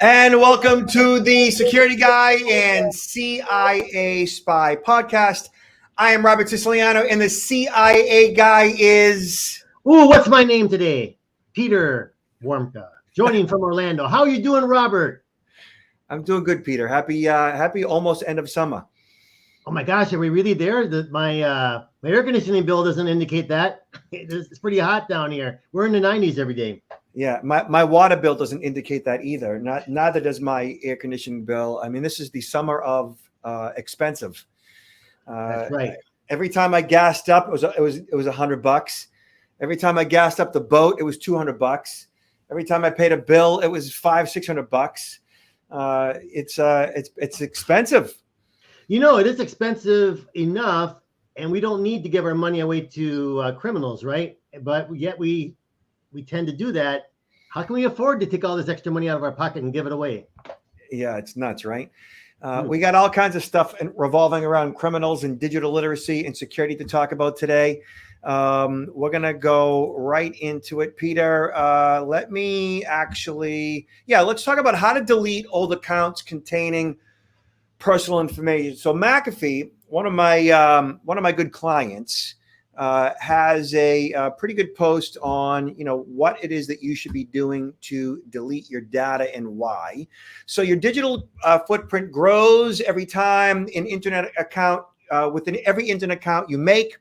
And welcome to the Security Guy and CIA Spy podcast. I am Robert Siciliano, and the CIA guy is... Ooh, what's my name today? Peter Warmka, joining from Orlando. How are you doing, Robert? I'm doing good, Peter. Happy almost end of summer. Oh my gosh, are we really there? My air conditioning bill doesn't indicate that. It's pretty hot down here. We're in the 90s every day. Yeah, my water bill doesn't indicate that either. Neither does my air conditioning bill. I mean, this is the summer of expensive. That's right. Every time I gassed up, it was $100. Every time I gassed up the boat, it was $200. Every time I paid a bill, it was $500-600. It's expensive. You know, it is expensive enough, and we don't need to give our money away to criminals, right? But yet we tend to do that. How can we afford to take all this extra money out of our pocket and give it away? Yeah, it's nuts, right? We got all kinds of stuff revolving around criminals and digital literacy and security to talk about today. We're going to go right into it, Peter. Let's talk about how to delete old accounts containing personal information. So McAfee, one of my good clients, has a pretty good post on, what it is that you should be doing to delete your data and why. So your digital footprint grows every time an internet account, within every internet account you make,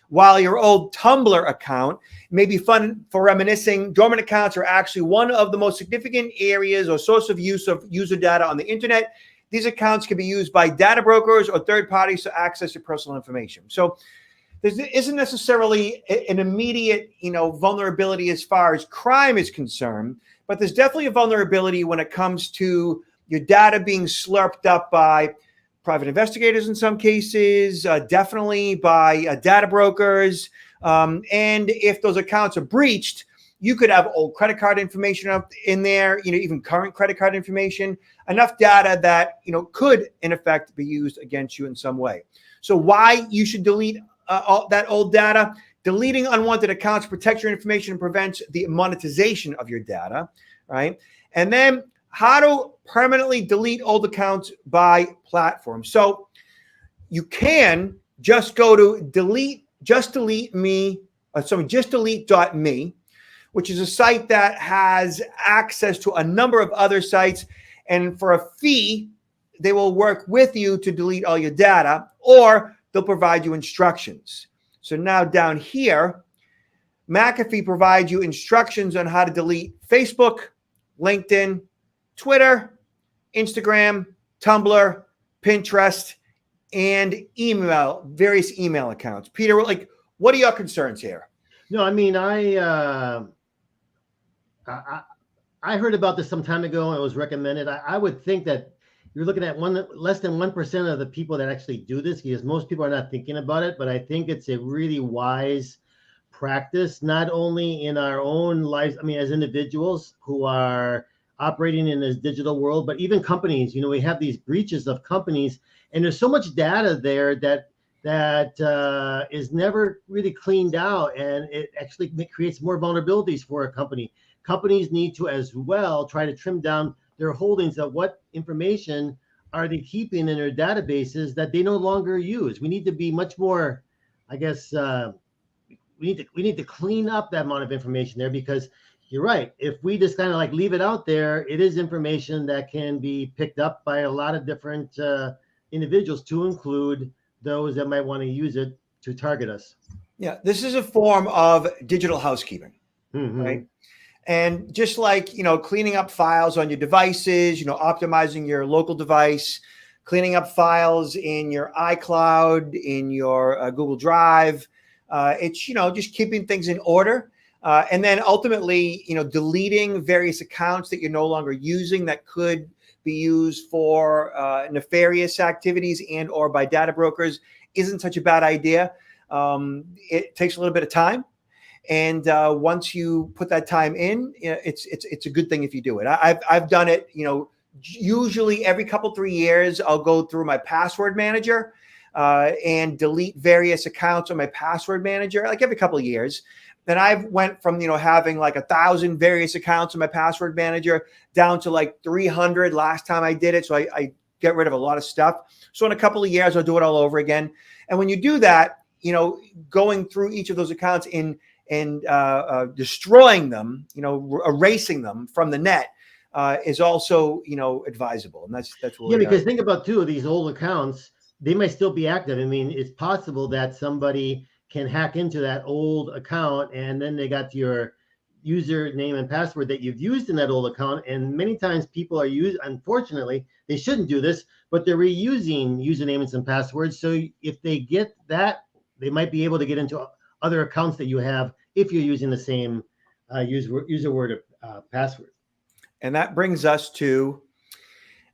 while your old Tumblr account may be fun for reminiscing. Dormant accounts are actually one of the most significant areas or source of use of user data on the internet. These accounts can be used by data brokers or third parties to access your personal information. So there isn't necessarily an immediate, vulnerability as far as crime is concerned, but there's definitely a vulnerability when it comes to your data being slurped up by private investigators in some cases, definitely by data brokers. And if those accounts are breached, you could have old credit card information up in there, even current credit card information, enough data that, could in effect be used against you in some way. So why you should delete all that old data? Deleting unwanted accounts protects your information and prevents the monetization of your data, right? And then how to permanently delete old accounts by platform. So you can just go to justdelete.me, which is a site that has access to a number of other sites. And for a fee, they will work with you to delete all your data, or they'll provide you instructions. So now down here, McAfee provides you instructions on how to delete Facebook, LinkedIn, Twitter, Instagram, Tumblr, Pinterest, and various email accounts. Peter, what are your concerns here? No, I mean, I heard about this some time ago and it was recommended. I would think that you're looking at less than 1% of the people that actually do this, because most people are not thinking about it. But I think it's a really wise practice, not only in our own lives, as individuals who are operating in this digital world, but even companies. We have these breaches of companies, and there's so much data there that is never really cleaned out, and it actually creates more vulnerabilities for a company. Companies need to as well try to trim down their holdings of what information are they keeping in their databases that they no longer use. We need to be much more, we need to clean up that amount of information there, because you're right. If we just kind of leave it out there, it is information that can be picked up by a lot of different individuals, to include those that might want to use it to target us. Yeah, this is a form of digital housekeeping, right? And just like, cleaning up files on your devices, optimizing your local device, cleaning up files in your iCloud, in your Google Drive, it's, just keeping things in order. And then ultimately, deleting various accounts that you're no longer using that could be used for nefarious activities and or by data brokers isn't such a bad idea. It takes a little bit of time. And once you put that time in, it's a good thing if you do it. I've done it, usually every 3 years, I'll go through my password manager and delete various accounts on my password manager, every couple of years. then I went from, having like 1,000 various accounts in my password manager down to like 300 last time I did it. So I get rid of a lot of stuff. So in a couple of years, I'll do it all over again. And when you do that, going through each of those accounts and destroying them, erasing them from the net is also, advisable. And that's what because think about too, these old accounts, they might still be active. I mean, it's possible that somebody can hack into that old account and then they got your username and password that you've used in that old account. And many times people are unfortunately, they shouldn't do this, but they're reusing usernames and passwords. So if they get that, they might be able to get into other accounts that you have if you're using the same user word or password. And that brings us to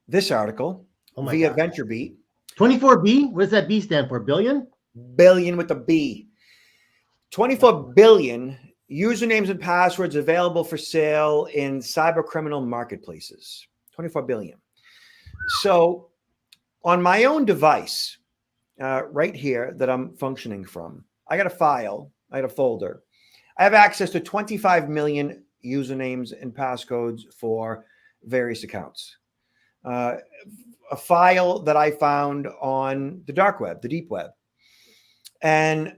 this article via VentureBeat. 24B? What does that B stand for? Billion? Billion with a B. 24 billion usernames and passwords available for sale in cyber criminal marketplaces. 24 billion. So on my own device, right here that I'm functioning from, I got a file, I had a folder. I have access to 25 million usernames and passcodes for various accounts. A file that I found on the dark web, the deep web. And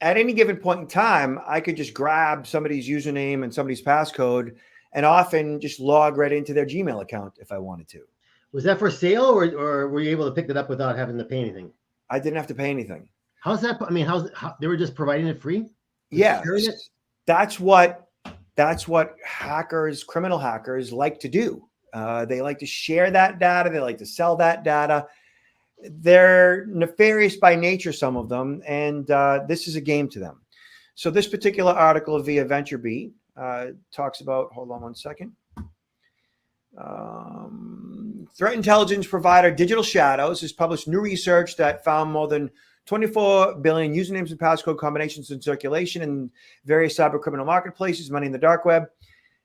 at any given point in time, I could just grab somebody's username and somebody's passcode and often just log right into their Gmail account if I wanted to. Was that for sale or were you able to pick it up without having to pay anything? I didn't have to pay anything. How's that? I mean, how they were just providing it free? Yeah, that's what criminal hackers like to do. They like to share that data. They like to sell that data. They're nefarious by nature, some of them, and this is a game to them. So this particular article via VentureBeat talks about, hold on one second. Threat intelligence provider Digital Shadows has published new research that found more than 24 billion usernames and passcode combinations in circulation in various cyber criminal marketplaces, money in the dark web,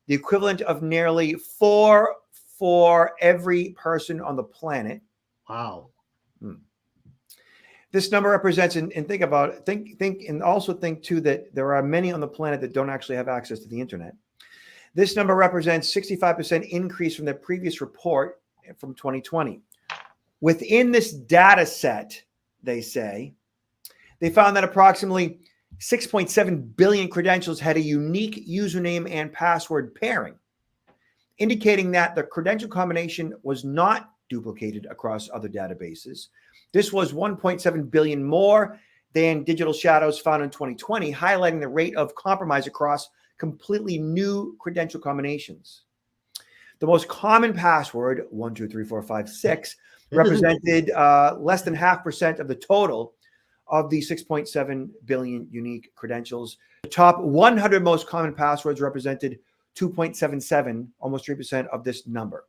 the equivalent of nearly 4 for every person on the planet. Wow. This number represents, and think about it, think, and also think too that there are many on the planet that don't actually have access to the internet. This number represents 65% increase from the previous report from 2020. Within this data set, they say, they found that approximately 6.7 billion credentials had a unique username and password pairing, indicating that the credential combination was not duplicated across other databases. This was 1.7 billion more than Digital Shadows found in 2020, highlighting the rate of compromise across completely new credential combinations. The most common password, 123456, represented less than 0.5% of the total of the 6.7 billion unique credentials. The top 100 most common passwords represented 2.77, almost 3% of this number.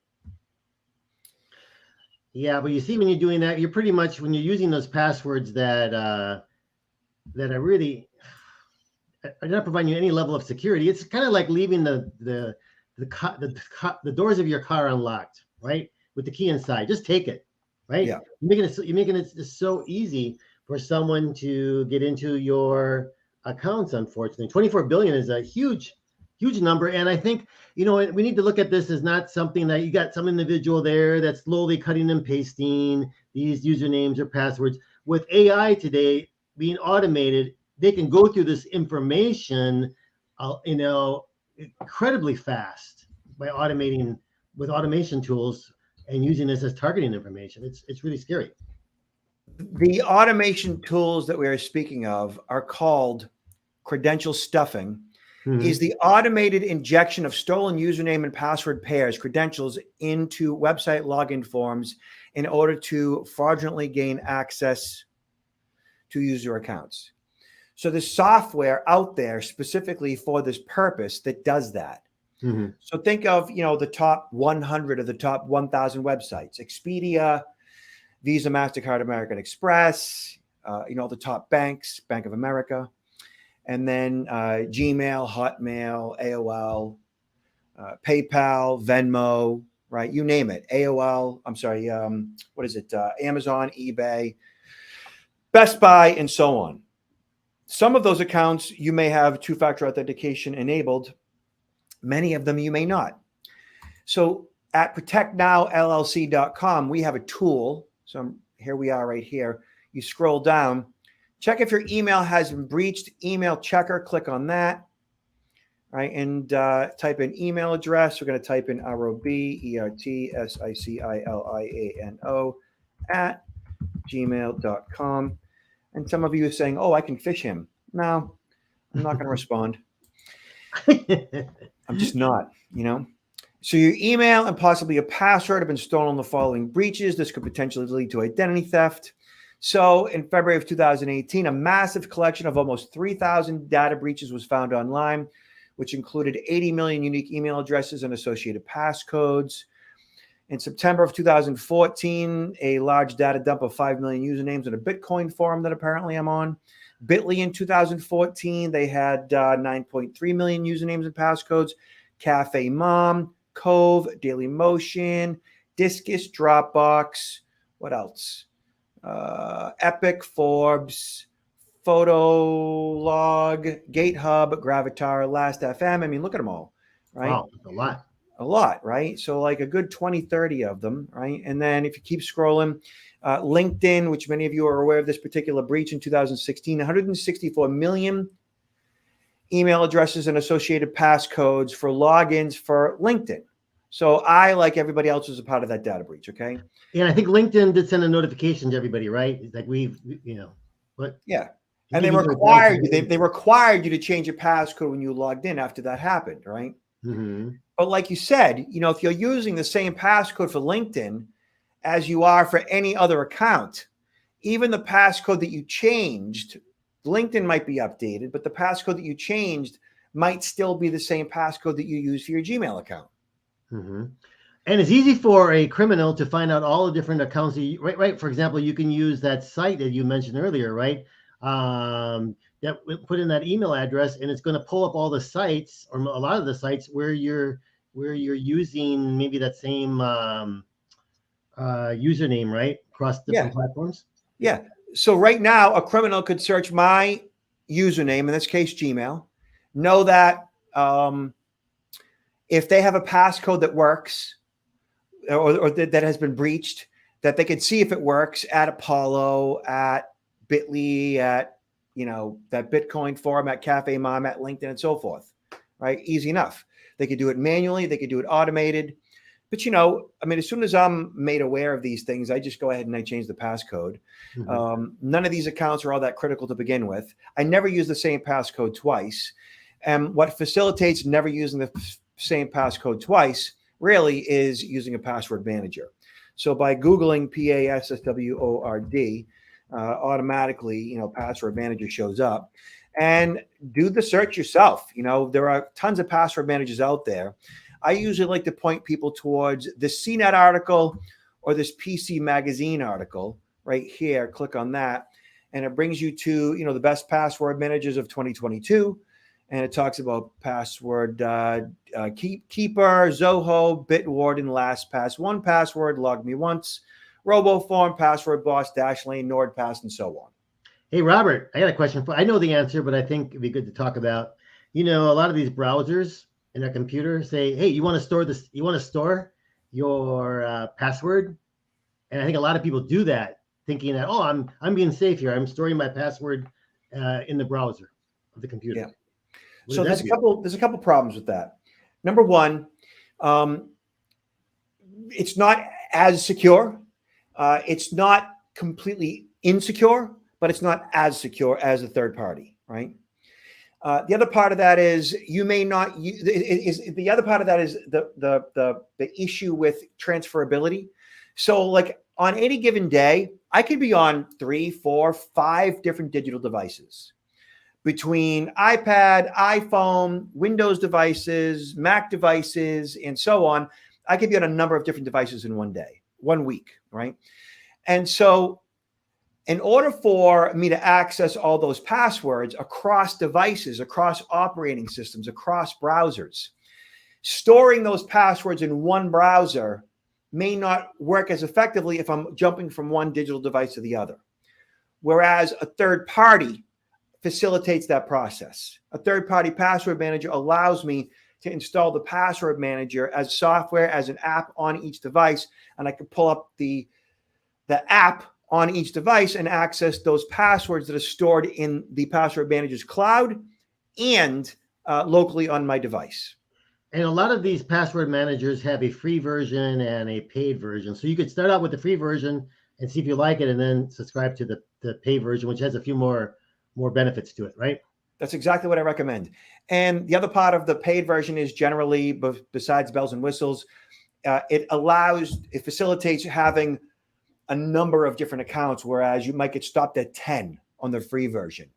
Yeah, but you see, when you're doing that, you're pretty much, when you're using those passwords that are really are not providing you any level of security. It's kind of like leaving the doors of your car unlocked, right, with the key inside. Just take it, right? Yeah. You're making it just so easy for someone to get into your accounts. Unfortunately, 24 billion is a huge number, and I think we need to look at this as not something that you got some individual there that's slowly cutting and pasting these usernames or passwords. With AI today being automated, they can go through this information, incredibly fast by automating with automation tools and using this as targeting information. It's really scary. The automation tools that we are speaking of are called credential stuffing. Mm-hmm. Is the automated injection of stolen username and password pairs, credentials into website login forms in order to fraudulently gain access to user accounts. So there's software out there specifically for this purpose that does that. Mm-hmm. So think of, the top 100 of the top 1,000 websites: Expedia, Visa, MasterCard, American Express, the top banks, Bank of America, and then Gmail, Hotmail, AOL, PayPal, Venmo, right? You name it. AOL, I'm sorry, Amazon, eBay, Best Buy, and so on. Some of those accounts you may have two-factor authentication enabled. Many of them you may not. So at protectnowllc.com, we have a tool. So here we are right here. You scroll down, check if your email has been breached. Email checker, click on that. Right, and type in email address. We're going to type in ROBERTSICILIANO at gmail.com. And some of you are saying, oh, I can phish him. No, I'm not going to respond. I'm just not, So your email and possibly a password have been stolen in the following breaches. This could potentially lead to identity theft. So in February of 2018, a massive collection of almost 3,000 data breaches was found online, which included 80 million unique email addresses and associated passcodes. In September of 2014, a large data dump of 5 million usernames in a Bitcoin forum that apparently I'm on. Bitly in 2014, they had 9.3 million usernames and passcodes. Cafe Mom, Cove, Daily Motion, Discus, Dropbox. What else? Epic, Forbes, Photolog, GateHub, Gravatar, Last.fm. I mean, look at them all, right? Wow, a lot, right? So like a good 20, 30 of them, right? And then if you keep scrolling, LinkedIn, which many of you are aware of this particular breach in 2016, 164 million email addresses and associated passcodes for logins for LinkedIn. So I, like everybody else, was a part of that data breach, okay? And I think LinkedIn did send a notification to everybody, right? It's like but yeah. And they required you to change your passcode when you logged in after that happened, right? Mm-hmm. But like you said, if you're using the same passcode for LinkedIn as you are for any other account, even the passcode that you changed, LinkedIn might be updated, but the passcode that you changed might still be the same passcode that you use for your Gmail account. Mm-hmm. And it's easy for a criminal to find out all the different accounts. Right. For example, you can use that site that you mentioned earlier, right? That put in that email address, and it's going to pull up all the sites, or a lot of the sites where you're using maybe that same username, right, across different platforms. Yeah. So right now, a criminal could search my username, in this case, Gmail, know that if they have a passcode that works or that has been breached, that they could see if it works at Apollo, at Bitly, at that Bitcoin forum, at Cafe Mom, at LinkedIn, and so forth, right? Easy enough. They could do it manually. They could do it automated. But, as soon as I'm made aware of these things, I just go ahead and I change the passcode. Mm-hmm. None of these accounts are all that critical to begin with. I never use the same passcode twice. And what facilitates never using the same passcode twice really is using a password manager. So by Googling PASSWORD, automatically, password manager shows up, and do the search yourself. There are tons of password managers out there. I usually like to point people towards this CNET article or this PC Magazine article right here. Click on that, and it brings you to, the best password managers of 2022. And it talks about password Keeper, Zoho, Bitwarden, LastPass, 1Password, LogMeOnce, RoboForm, Password Boss, Dashlane, NordPass, and so on. Hey, Robert, I got a question I know the answer, but I think it'd be good to talk about. A lot of these browsers in a computer say, hey, you want to store this? You want to store your password? And I think a lot of people do that, thinking that, oh, I'm being safe here. I'm storing my password in the browser of the computer. Yeah. So there's a couple problems with that. Number one, it's not as secure. It's not completely insecure, but it's not as secure as a third party, right? The other part of that is you may not use. The other part of that is the issue with transferability. So, like on any given day, I could be on 3, 4, 5 different digital devices. Between iPad, iPhone, Windows devices, Mac devices, and so on, I could be on a number of different devices in one day, 1 week, right? And so in order for me to access all those passwords across devices, across operating systems, across browsers, storing those passwords in one browser may not work as effectively if I'm jumping from one digital device to the other. Whereas a third party, facilitates that process. A third-party password manager allows me to install the password manager as software, as an app on each device, and I can pull up the app on each device and access those passwords that are stored in the password manager's cloud and locally on my device. And a lot of these password managers have a free version and a paid version. So you could start out with the free version and see if you like it, and then subscribe to the paid version, which has a few more benefits to it, right? That's exactly what I recommend. And the other part of the paid version is generally, besides bells and whistles, it facilitates having a number of different accounts, whereas you might get stopped at 10 on the free version,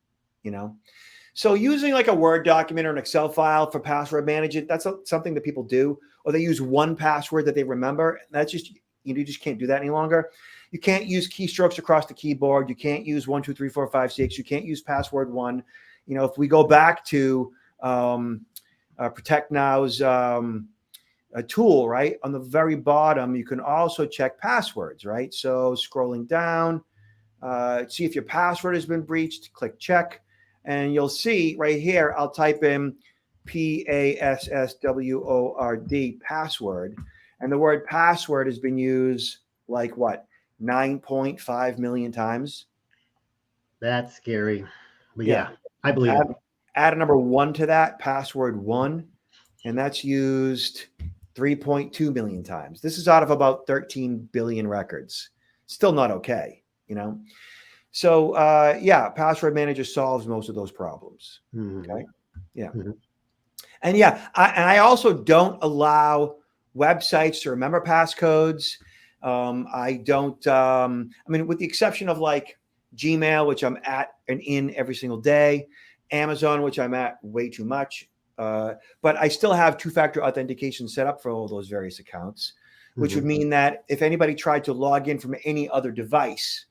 So using like a Word document or an Excel file for password management, that's something that people do, or they use one password that they remember. That's just, you just can't do that any longer. You can't use keystrokes across the keyboard. You can't use 1, 2, 3, 4, 5, 6. You can't use password 1. If we go back to Protect Now's a tool, right? On the very bottom, you can also check passwords, right? So scrolling down, see if your password has been breached, click check. And you'll see right here, I'll type in PASSWORD, password. And the word password has been used like what, 9.5 million times? That's scary. But yeah, I believe it. Add a number 1 to that, password 1, and that's used 3.2 million times. This is out of about 13 billion records. Still not okay, So, password manager solves most of those problems. Mm-hmm. Okay. Yeah. Mm-hmm. And I also don't allow websites to remember passcodes. I don't, with the exception of like Gmail, which I'm at and in every single day, Amazon, which I'm at way too much. But I still have two-factor authentication set up for all those various accounts, which would mean that if anybody tried to log in from any other device,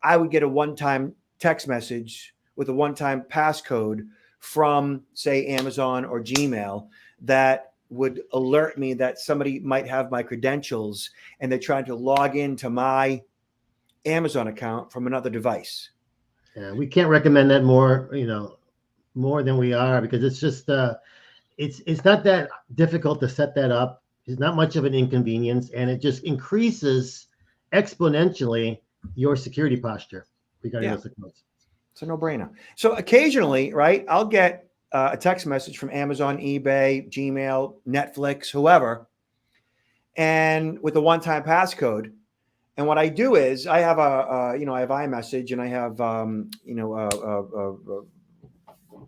I would get a one-time text message with a one-time passcode from, say, Amazon or Gmail that would alert me that somebody might have my credentials and they're trying to log into my Amazon account from another device. Yeah, we can't recommend that more than we are, because it's just it's not that difficult to set that up. It's not much of an inconvenience, and it just increases exponentially your security posture regarding those accounts. It's a no-brainer. So occasionally, right, I'll get a text message from Amazon, eBay, Gmail, Netflix, whoever, and with a one-time passcode. And what I do is I have I have iMessage, and I have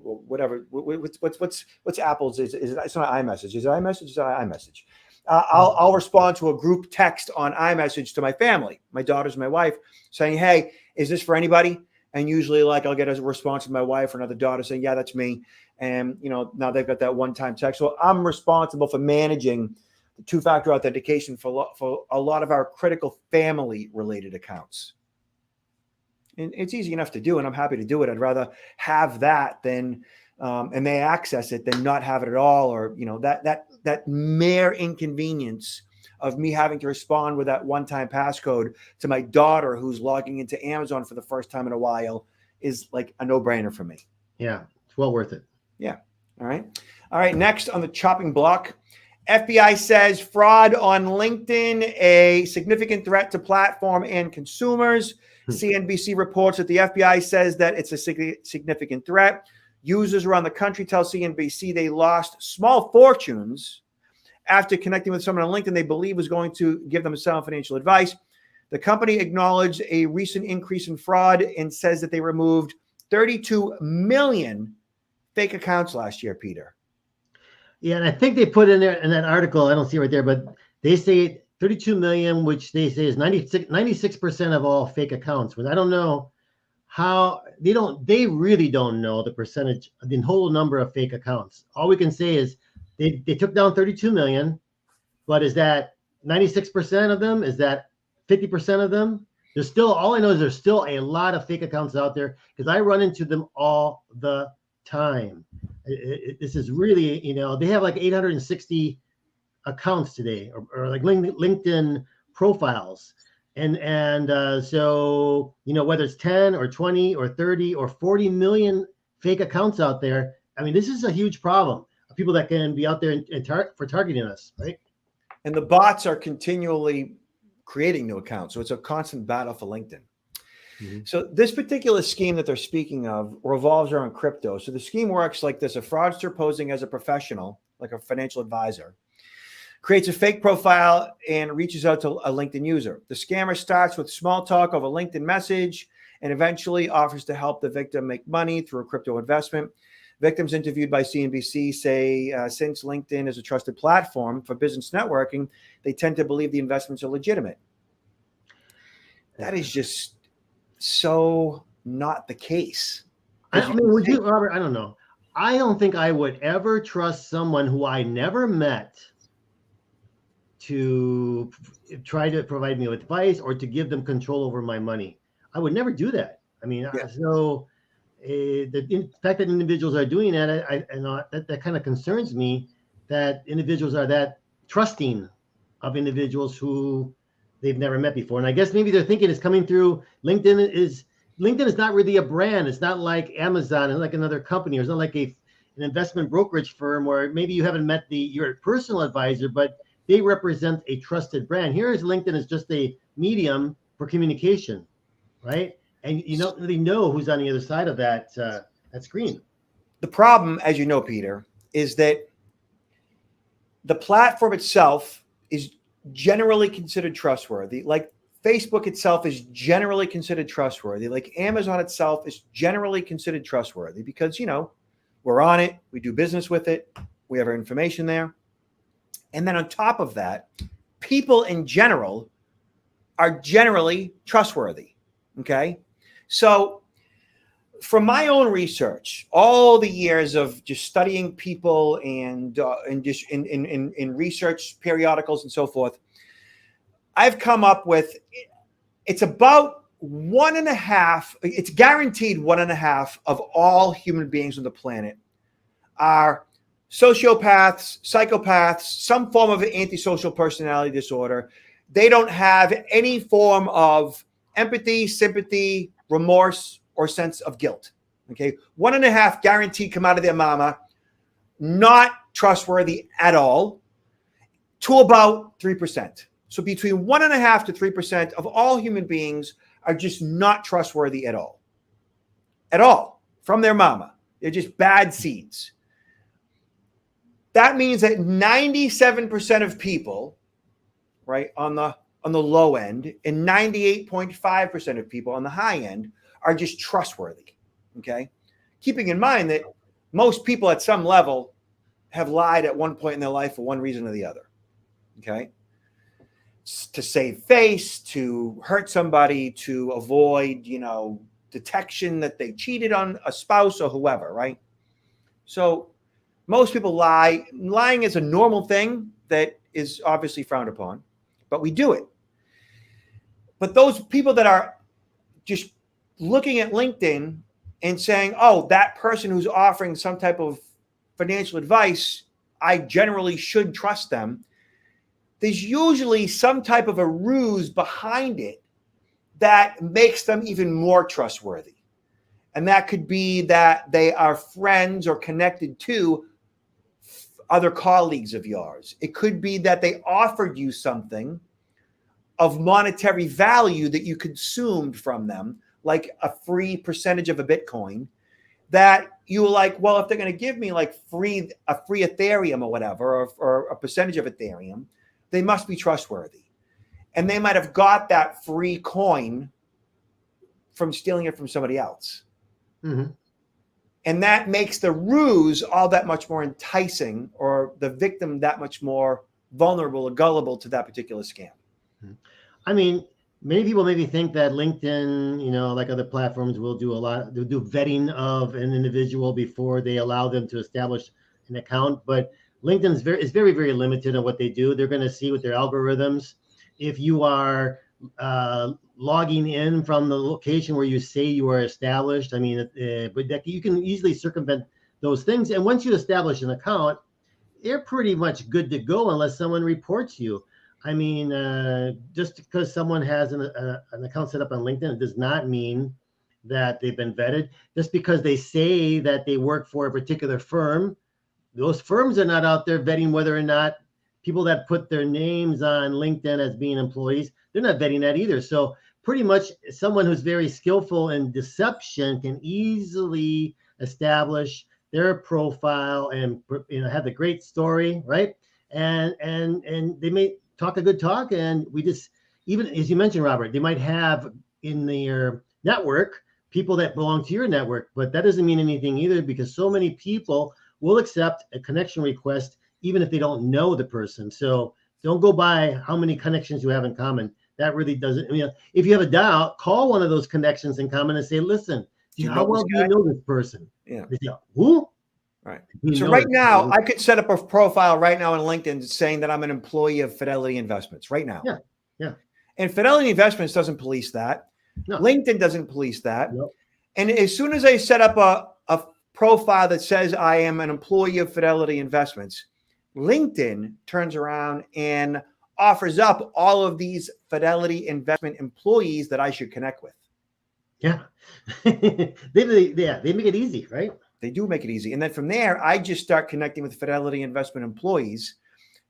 whatever. What's Apple's? Is it? It's not iMessage. Is it iMessage? Is it iMessage? I'll respond to a group text on iMessage to my family, my daughters, my wife, saying, "Hey, is this for anybody?" And usually, like, I'll get a response from my wife or another daughter saying, "Yeah, that's me." And now they've got that one-time text. So I'm responsible for managing the two-factor authentication for a lot of our critical family-related accounts. And it's easy enough to do, and I'm happy to do it. I'd rather have that than and they access it than not have it at all, or that mere inconvenience of me having to respond with that one-time passcode to my daughter who's logging into Amazon for the first time in a while is like a no-brainer for me. Yeah, it's well worth it. Yeah. All right. Next on the chopping block, FBI says fraud on LinkedIn, a significant threat to platform and consumers. CNBC reports that the FBI says that it's a significant threat. Users around the country tell CNBC they lost small fortunes after connecting with someone on LinkedIn they believe was going to give them sound financial advice. The company acknowledged a recent increase in fraud and says that they removed 32 million fake accounts last year, Peter. Yeah, and I think they put in there in that article, I don't see it right there, but they say 32 million, which they say is 96% of all fake accounts. But I don't know how they really don't know the percentage, the whole number of fake accounts. All we can say is they took down 32 million, but is that 96% of them? Is that 50% of them? There's still, all I know is there's still a lot of fake accounts out there, because I run into them all the time. This is really, they have like 860 accounts today, or like LinkedIn profiles. And so, whether it's 10 or 20 or 30 or 40 million fake accounts out there. I mean, this is a huge problem of people that can be out there for targeting us, right? And the bots are continually creating new accounts. So it's a constant battle for LinkedIn. Mm-hmm. So this particular scheme that they're speaking of revolves around crypto. So the scheme works like this: a fraudster posing as a professional, like a financial advisor, creates a fake profile and reaches out to a LinkedIn user. The scammer starts with small talk over LinkedIn message and eventually offers to help the victim make money through a crypto investment. Victims interviewed by CNBC say since LinkedIn is a trusted platform for business networking, they tend to believe the investments are legitimate. That is just so not the case. I mean, would you, Robert? I don't know. I don't think I would ever trust someone who I never met to try to provide me with advice or to give them control over my money. I would never do that. I mean, so the fact that individuals are doing that, that kind of concerns me, that individuals are that trusting of individuals who they've never met before. And I guess maybe they're thinking it's coming through LinkedIn is not really a brand. It's not like Amazon and like another company, or it's not like an investment brokerage firm where maybe you haven't met your personal advisor, but they represent a trusted brand. Here is LinkedIn is just a medium for communication, right? And you don't really know who's on the other side of that screen. The problem, as you know, Peter, is that the platform itself is generally considered trustworthy. Like Facebook itself is generally considered trustworthy. Like Amazon itself is generally considered trustworthy because, we're on it. We do business with it. We have our information there. And then on top of that, people in general are generally trustworthy. Okay. So from my own research, all the years of just studying people and just in research periodicals and so forth, I've come up with, it's about 1.5, it's guaranteed 1.5 of all human beings on the planet are sociopaths, psychopaths, some form of antisocial personality disorder. They don't have any form of empathy, sympathy, remorse, or sense of guilt. Okay. 1.5 guaranteed come out of their mama, not trustworthy at all, to about 3%. So between 1.5 to 3% of all human beings are just not trustworthy at all. At all. From their mama. They're just bad seeds. That means that 97% of people, right, on the low end, and 98.5% of people on the high end are just trustworthy. Okay. Keeping in mind that most people at some level have lied at one point in their life for one reason or the other. Okay. To save face, to hurt somebody, to avoid, detection that they cheated on a spouse or whoever, right? So most people lie. Lying is a normal thing that is obviously frowned upon, but we do it. But those people that are just looking at LinkedIn and saying, oh, that person who's offering some type of financial advice, I generally should trust them. There's usually some type of a ruse behind it that makes them even more trustworthy. And that could be that they are friends or connected to other colleagues of yours. It could be that they offered you something of monetary value that you consumed from them, like a free percentage of a Bitcoin, that you were like, well, if they're going to give me like a free Ethereum or whatever, or a percentage of Ethereum, they must be trustworthy. And they might have got that free coin from stealing it from somebody else. Mm-hmm. And that makes the ruse all that much more enticing, or the victim that much more vulnerable or gullible to that particular scam. I mean, many people maybe think that LinkedIn, like other platforms, they'll do vetting of an individual before they allow them to establish an account. But LinkedIn is very, very limited on what they do. They're going to see with their algorithms if you are logging in from the location where you say you are established. I mean, but that you can easily circumvent those things. And once you establish an account, they're pretty much good to go unless someone reports you. I mean, just because someone has an account set up on LinkedIn, it does not mean that they've been vetted. Just because they say that they work for a particular firm, those firms are not out there vetting whether or not people that put their names on LinkedIn as being employees, they're not vetting that either. So pretty much someone who's very skillful in deception can easily establish their profile and have a great story, right? And they may talk a good talk, and we just, even as you mentioned, Robert, they might have in their network people that belong to your network, but that doesn't mean anything either, because so many people will accept a connection request even if they don't know the person. So don't go by how many connections you have in common. That really doesn't, if you have a doubt, call one of those connections in common and say, listen, how well do you know this person? Yeah. They say, who? Right. So right now, I could set up a profile right now on LinkedIn saying that I'm an employee of Fidelity Investments right now. Yeah. Yeah. And Fidelity Investments doesn't police that. No. LinkedIn doesn't police that. No. And as soon as I set up a profile that says I am an employee of Fidelity Investments, LinkedIn turns around and offers up all of these Fidelity Investment employees that I should connect with. Yeah. they make it easy, right? They do make it easy. And then from there, I just start connecting with Fidelity Investment employees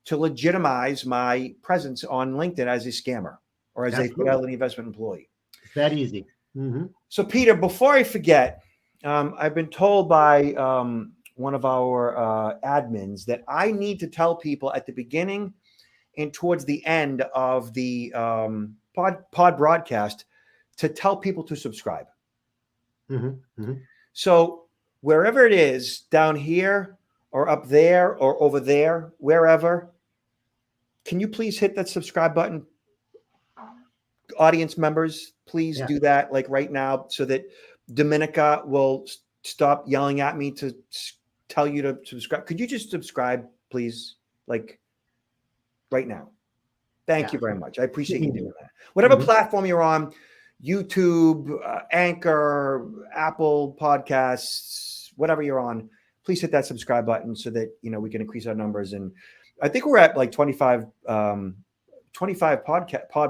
to legitimize my presence on LinkedIn as a scammer or as a Fidelity Investment employee. It's that easy. Mm-hmm. So, Peter, before I forget, I've been told by one of our admins that I need to tell people at the beginning and towards the end of the pod broadcast to tell people to subscribe. Mm-hmm. Mm-hmm. So wherever it is, down here or up there or over there, wherever, can you please hit that subscribe button? Audience members, please do that like right now so that Dominica will stop yelling at me to tell you to subscribe. Could you just subscribe, please? Like right now. Thank you very much. I appreciate you doing that. Whatever platform you're on, YouTube, Anchor, Apple Podcasts, whatever you're on, please hit that subscribe button so that, we can increase our numbers. And I think we're at like 25 pod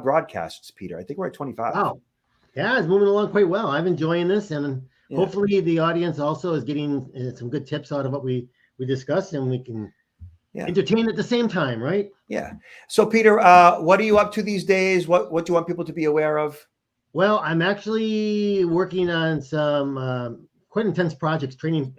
broadcasts, Peter. I think we're at 25. Wow. Yeah, it's moving along quite well. I'm enjoying this, and hopefully the audience also is getting some good tips out of what we discussed, and we can entertain at the same time, right? Yeah. So, Peter, what are you up to these days? What do you want people to be aware of? Well, I'm actually working on some quite intense projects, training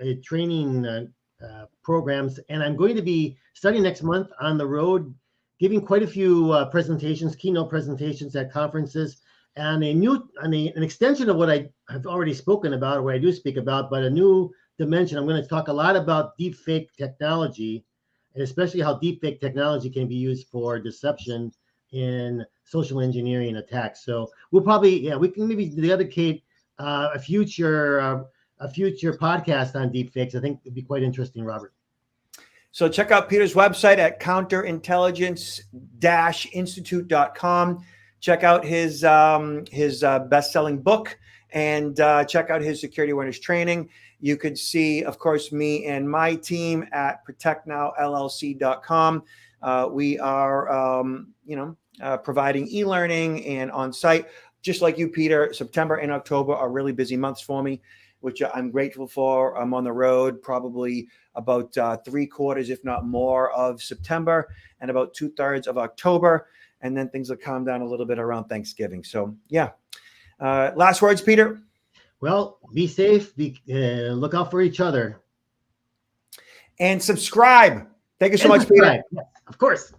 programs, and I'm going to be starting next month on the road, giving quite a few presentations, keynote presentations at conferences, and an extension of what I have already spoken about, or what I do speak about, but a new dimension. I'm going to talk a lot about deepfake technology, and especially how deepfake technology can be used for deception in social engineering attacks. So we'll probably, we can maybe dedicate a future podcast on deepfakes. I think it'd be quite interesting, Robert. So check out Peter's website at counterintelligence-institute.com. Check out his best-selling book, and check out his security awareness training. You could see, of course, me and my team at protectnowllc.com. We are, providing e-learning and on-site. Just like you, Peter, September and October are really busy months for me, which I'm grateful for. I'm on the road probably about 3/4, if not more, of September and about 2/3 of October. And then things will calm down a little bit around Thanksgiving. So, last words, Peter? Well, be safe. Look out for each other. And subscribe. Thank you so much, Peter. Yes, of course.